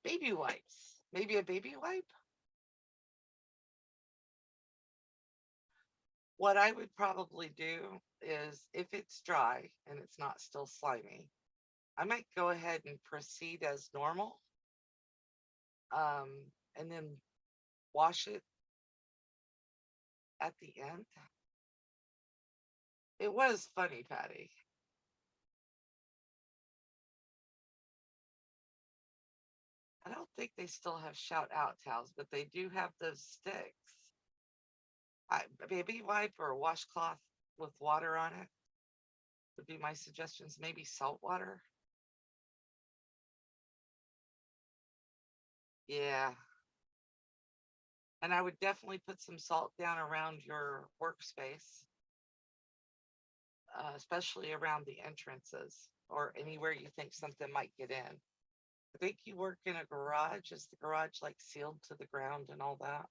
Baby wipes. Maybe a baby wipe? What I would probably do is if it's dry and it's not still slimy, I might go ahead and proceed as normal, um, and then wash it at the end. It was funny, Patty. I don't think they still have shout out towels, but they do have those sticks. A baby wipe or a washcloth with water on it would be my suggestions. Maybe salt water. Yeah. And I would definitely put some salt down around your workspace, especially around the entrances or anywhere you think something might get in. I think you work in a garage. Is the garage like sealed to the ground and all that?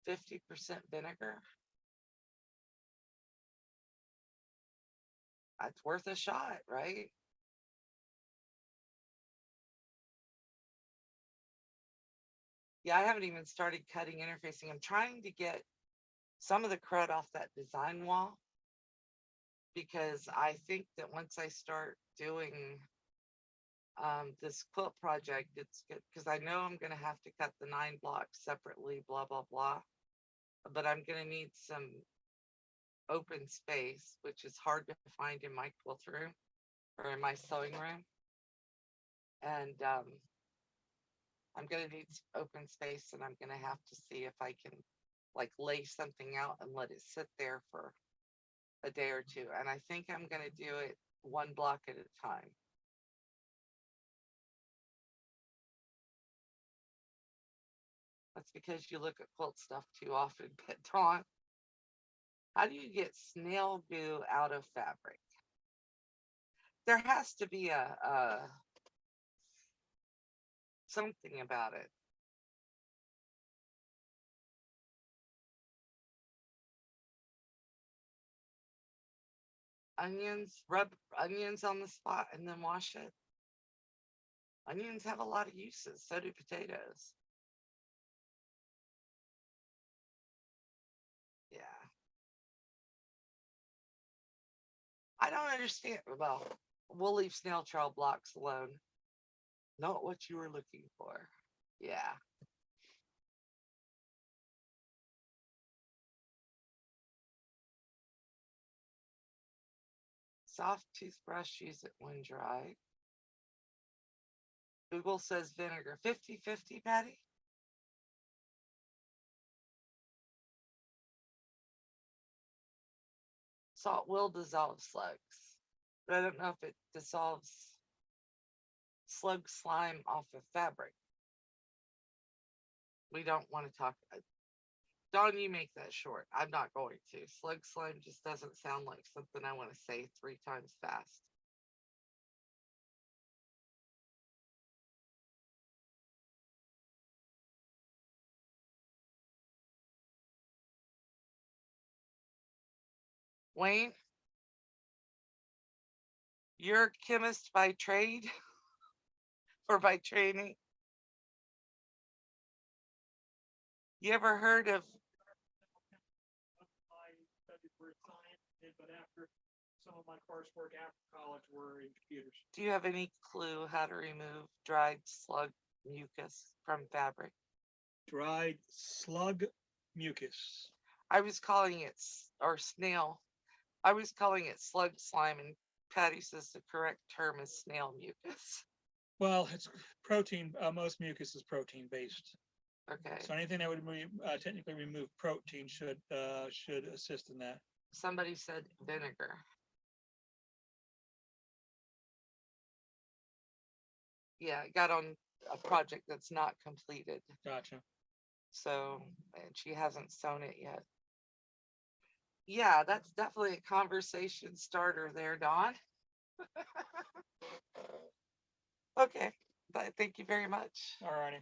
50% vinegar? That's worth a shot, right? Yeah, I haven't even started cutting interfacing. I'm trying to get some of the crud off that design wall because I think that once I start doing this quilt project. It's good because I know I'm gonna have to cut the 9 blocks separately, blah blah blah. But I'm gonna need some open space, which is hard to find in my quilt room or in my sewing room. And I'm gonna need open space, and I'm gonna have to see if I can like lay something out and let it sit there for a day or two. And I think I'm gonna do it 1 block at a time. That's because you look at quilt stuff too often. But Dawn, how do you get snail goo out of fabric? There has to be a something about it. Onions, rub onions on the spot and then wash it. Onions have a lot of uses, so do potatoes. Yeah. I don't understand. Well, we'll leave snail trail blocks alone. Not what you were looking for. Yeah. Soft toothbrush, use it when dry. Google says vinegar. 50-50, Patty? Salt will dissolve slugs, but I don't know if it dissolves slug slime off of fabric. We don't want to talk. Dawn, you make that short. I'm not going to. Slug slime just doesn't sound like something I want to say 3 times fast. Wayne, you're a chemist by trade or by training. You ever heard of, I studied for science, but after some of my coursework after college were in computers. do you have any clue how to remove dried slug mucus from fabric? Dried slug mucus. I was calling it, or snail. I was calling it slug slime, and Patty says the correct term is snail mucus. Well, it's protein. Most mucus is protein based. Okay. So anything that would technically remove protein should assist in that. Somebody said vinegar. Yeah, I got on a project that's not completed. Gotcha. So, and she hasn't sewn it yet. Yeah, that's definitely a conversation starter there, Dawn. Okay, but thank you very much. All righty.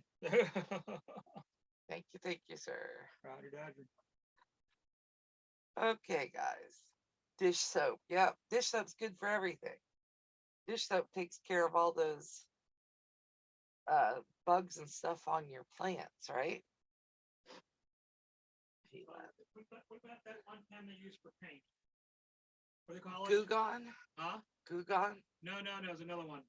Thank you, sir. Roger Dodger. Okay, guys. Dish soap. Yep, dish soap's good for everything. Dish soap takes care of all those bugs and stuff on your plants, right? What about that one pen they use for paint? What do they call it? Goo Gone? Huh? Goo Gone? No, there's another one.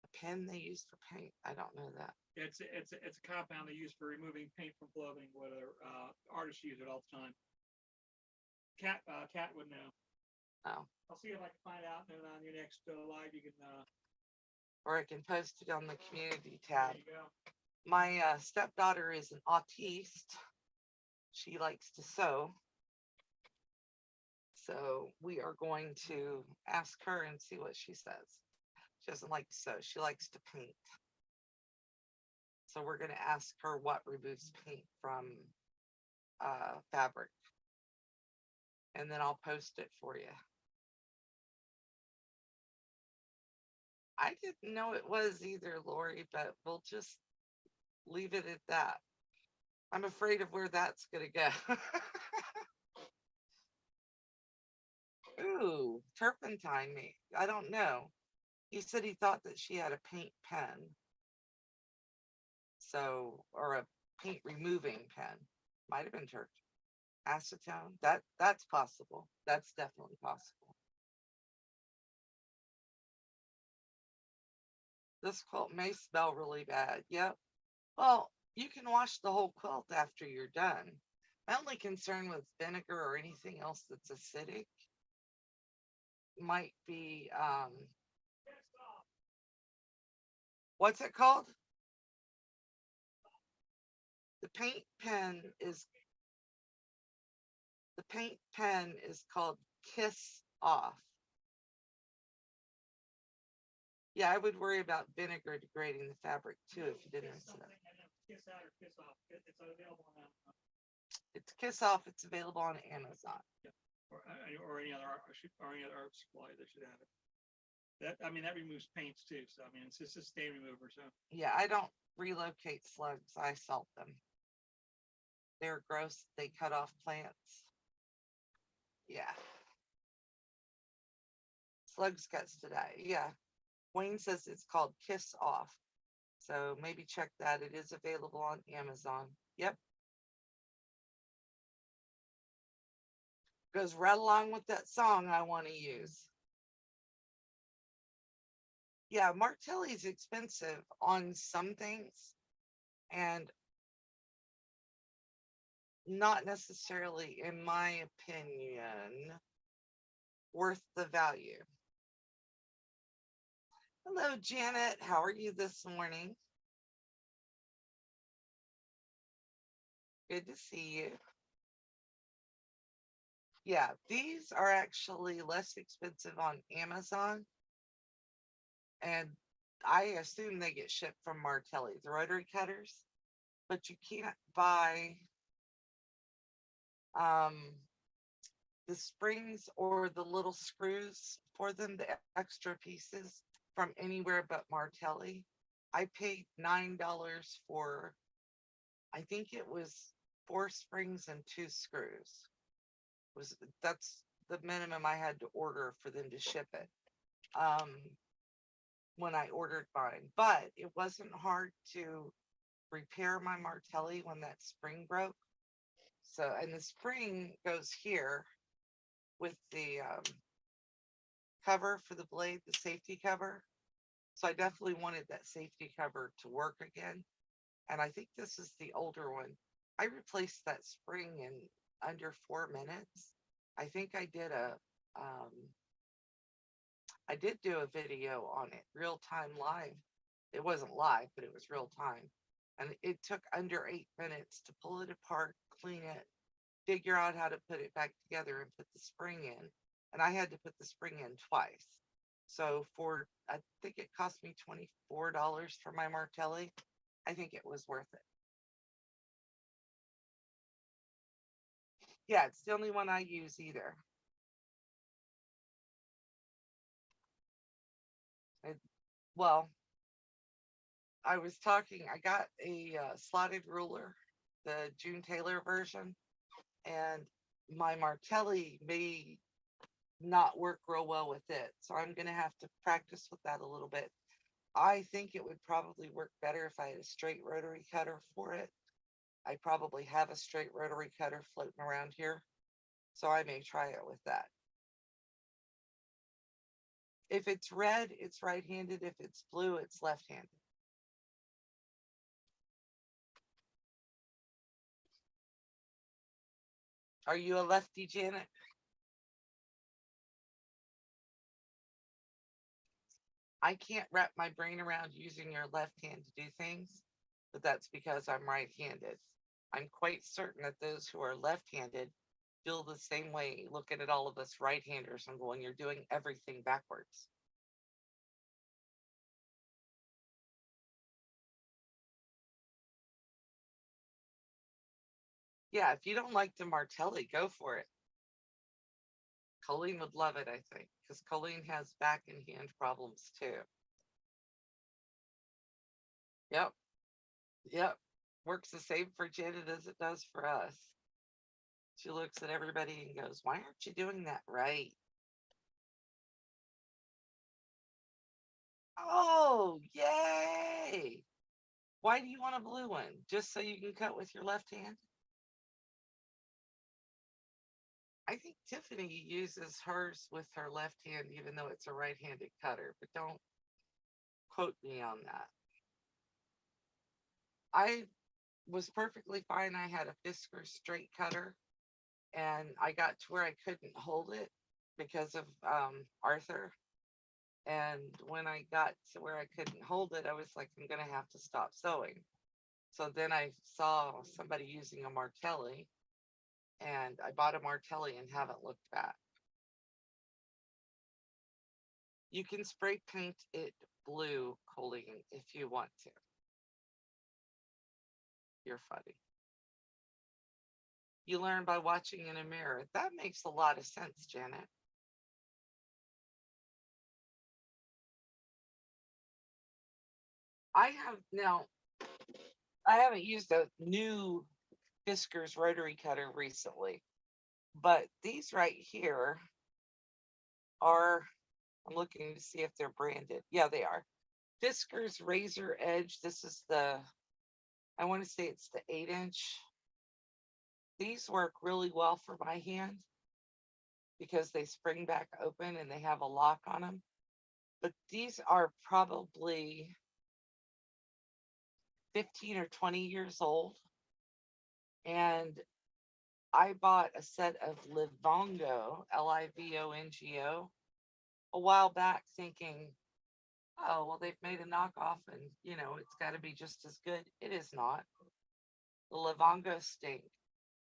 A pen they use for paint. I don't know that. It's a compound they use for removing paint from clothing. Whether artists use it all the time. Cat would know. Oh. I'll see if I can find out, and then on your next live you can. Or I can post it on the community There tab. you go. My stepdaughter is an autiste. She likes to sew. So we are going to ask her and see what she says. She doesn't like to sew. She likes to paint. So we're going to ask her what removes paint from fabric. And then I'll post it for you. I didn't know it was either, Lori, but we'll just leave it at that. I'm afraid of where that's going to go. Ooh, turpentine me. I don't know. He said he thought that she had a paint pen. So, or a paint removing pen. Might have been turpentine. Acetone. That's possible. That's definitely possible. This quilt may smell really bad. Yep. Well, you can wash the whole quilt after you're done. My only concern with vinegar or anything else that's acidic might be what's it called? The paint pen is the paint pen is called Kiss Off. Yeah, I would worry about vinegar degrading the fabric too if you didn't rinse it out. Kiss out or kiss off. It's available on Amazon. It's Kiss Off. It's available on Amazon. Or any other art supply that should have it. That removes paints too. So it's just a stain remover. So Yeah, I don't relocate slugs. I salt them. They're gross. They cut off plants. Yeah. Slugs guts today. Yeah. Wayne says it's called Kiss Off. So maybe check that. It is available on Amazon. Yep. Goes right along with that song I want to use. Yeah, Martelli's expensive on some things and not necessarily, in my opinion, worth the value. Hello, Janet. How are you this morning? Good to see you. Yeah, these are actually less expensive on Amazon, and I assume they get shipped from Martelli, the rotary cutters, but you can't buy the springs or the little screws for them, the extra pieces from anywhere but Martelli. I paid $9 for, I think it was 4 springs and 2 screws. That's the minimum I had to order for them to ship it. When I ordered mine, but it wasn't hard to repair my Martelli when that spring broke. So, and the spring goes here with the cover for the blade, the safety cover. So I definitely wanted that safety cover to work again. And I think this is the older one. I replaced that spring in under 4 minutes. I think I did do a video on it, real time live. It wasn't live, but it was real time. And it took under 8 minutes to pull it apart, clean it, figure out how to put it back together and put the spring in. And I had to put the spring in twice. So I think it cost me $24 for my Martelli. I think it was worth it. Yeah, it's the only one I use either. It, well, I was talking, I got a slotted ruler, the June Taylor version, and my Martelli may not work real well with it. So I'm going to have to practice with that a little bit. I think it would probably work better if I had a straight rotary cutter for it. I probably have a straight rotary cutter floating around here, so I may try it with that. If it's red, it's right-handed. If it's blue, it's left-handed. Are you a lefty, Janet? I can't wrap my brain around using your left hand to do things, but that's because I'm right-handed. I'm quite certain that those who are left-handed feel the same way, looking at all of us right-handers and going, you're doing everything backwards. Yeah, if you don't like the Martelli, go for it. Colleen would love it, I think, because Colleen has back and hand problems too. Yep, yep. Works the same for Janet as it does for us. She looks at everybody and goes, why aren't you doing that right? Oh, yay! Why do you want a blue one? Just so you can cut with your left hand? I think Tiffany uses hers with her left hand, even though it's a right-handed cutter, but don't quote me on that. I was perfectly fine. I had a Fisker straight cutter, and I got to where I couldn't hold it because of Arthur. And when I got to where I couldn't hold it, I was like, I'm going to have to stop sewing. So then I saw somebody using a Martelli, and I bought a Martelli and haven't looked back. You can spray paint it blue, Colleen, if you want to. You're funny. You learn by watching in a mirror. That makes a lot of sense, Janet. I have now, I haven't used a new Fisker's rotary cutter recently, but these right here are, I'm looking to see if they're branded. Yeah, they are. Fisker's Razor Edge. This is the, I want to say it's the 8-inch. These work really well for my hand because they spring back open and they have a lock on them. But these are probably 15 or 20 years old. And I bought a set of Livongo, Livongo, a while back thinking, oh, well, they've made a knockoff and, it's got to be just as good. It is not. The Livongo stink.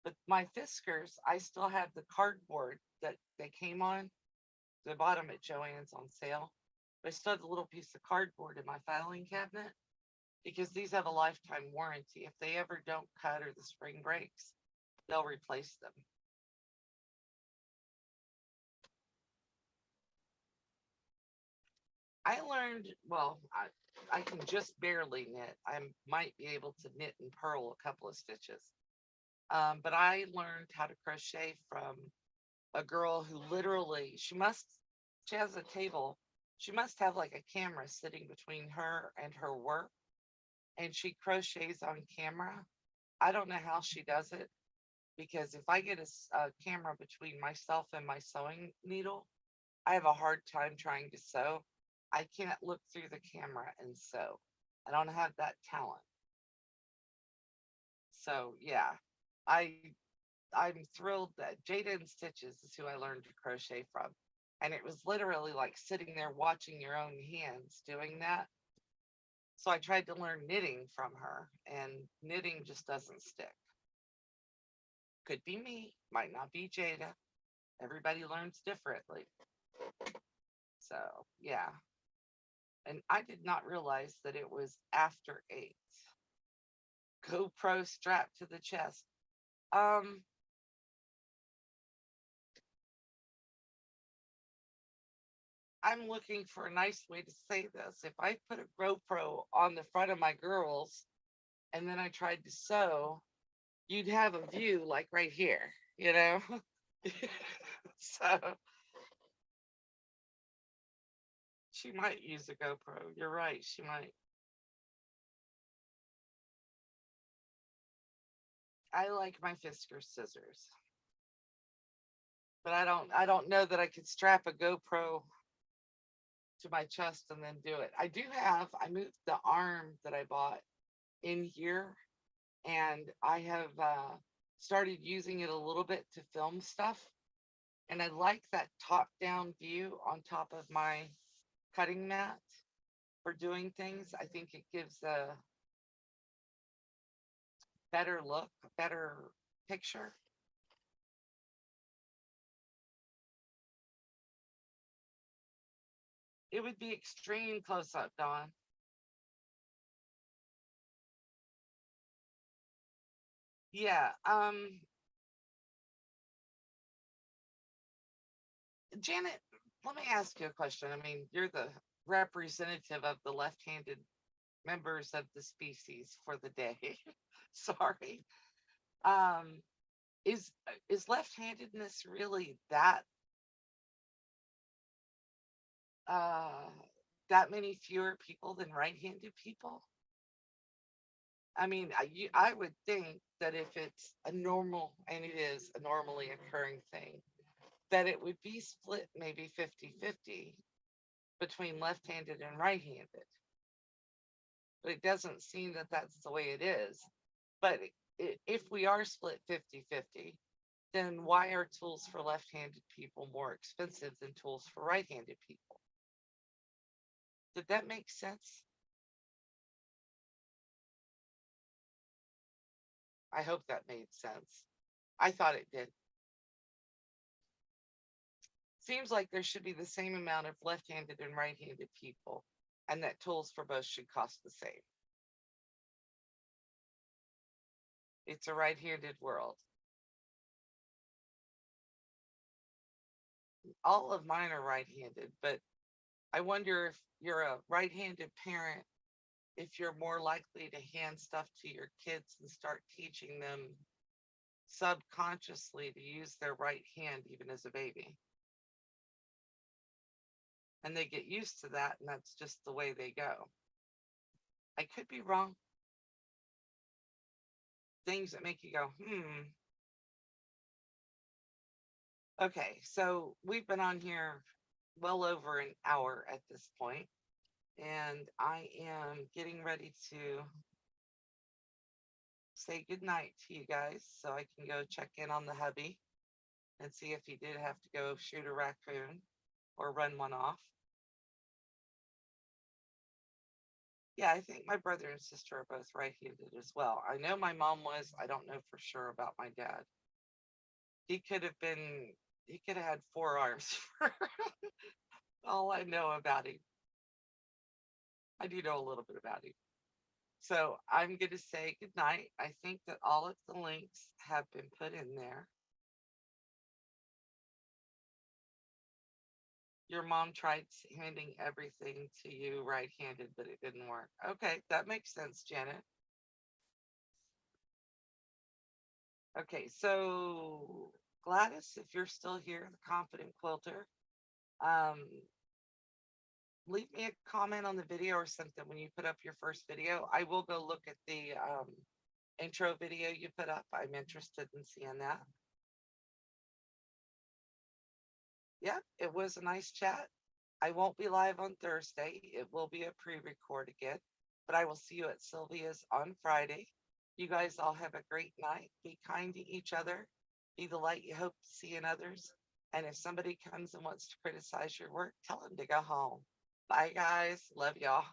But my Fiskars, I still have the cardboard that they came on. I bought them at Joann's on sale. But I still have the little piece of cardboard in my filing cabinet because these have a lifetime warranty. If they ever don't cut or the spring breaks, they'll replace them. I learned, well, I can just barely knit. I might be able to knit and purl a couple of stitches. But I learned how to crochet from a girl who literally, she has a table. She must have like a camera sitting between her and her work, and she crochets on camera. I don't know how she does it because if I get a camera between myself and my sewing needle, I have a hard time trying to sew. I can't look through the camera and sew. I don't have that talent. So yeah, I I'm thrilled that Jada and Stitches is who I learned to crochet from. And it was literally like sitting there watching your own hands doing that. So I tried to learn knitting from her, and knitting just doesn't stick. Could be me, might not be Jada. Everybody learns differently. So yeah. And I did not realize that it was after 8. GoPro strapped to the chest. Um, I'm looking for a nice way to say this. If I put a GoPro on the front of my girls and then I tried to sew, you'd have a view like right here, you know? So she might use a GoPro. You're right, she might. I like my Fisker scissors, but I don't know that I could strap a GoPro to my chest and then do it. I moved the arm that I bought in here, and I have started using it a little bit to film stuff. And I like that top down view on top of my cutting mat for doing things. I think it gives a better look, a better picture. It would be extreme close up, Dawn. Yeah. Janet, let me ask you a question. I mean, you're the representative of the left-handed members of the species for the day. Sorry. Um, is left-handedness really uh that many fewer people than right-handed people? I mean, I would think that if it's a normal, and it is a normally occurring thing, that it would be split maybe 50-50 between left-handed and right-handed. but it doesn't seem that that's the way it is. But if we are split 50-50, then why are tools for left-handed people more expensive than tools for right-handed people? Did that make sense? I hope that made sense. I thought it did. Seems like there should be the same amount of left-handed and right-handed people, and that tools for both should cost the same. It's a right-handed world. All of mine are right-handed, but I wonder if you're a right-handed parent, if you're more likely to hand stuff to your kids and start teaching them subconsciously to use their right hand even as a baby. And they get used to that, and that's just the way they go. I could be wrong. Things that make you go, Okay, so we've been on here well over an hour at this point, and I am getting ready to say goodnight to you guys so I can go check in on the hubby and see if he did have to go shoot a raccoon or run one off. Yeah, I think my brother and sister are both right-handed as well. I know my mom was. I don't know for sure about my dad. He could have been, he could have had four arms for all I know about him. I do know a little bit about him. So I'm going to say goodnight. I think that all of the links have been put in there. Your mom tried handing everything to you right-handed, but it didn't work. Okay, that makes sense, Janet. Okay, so Gladys, if you're still here, the confident quilter, um, leave me a comment on the video or something when you put up your first video. I will go look at the intro video you put up. I'm interested in seeing that. Yep, it was a nice chat. I won't be live on Thursday. It will be a pre-record again, but I will see you at Sylvia's on Friday. You guys all have a great night. Be kind to each other. Be the light you hope to see in others. And if somebody comes and wants to criticize your work, tell them to go home. Bye, guys. Love y'all.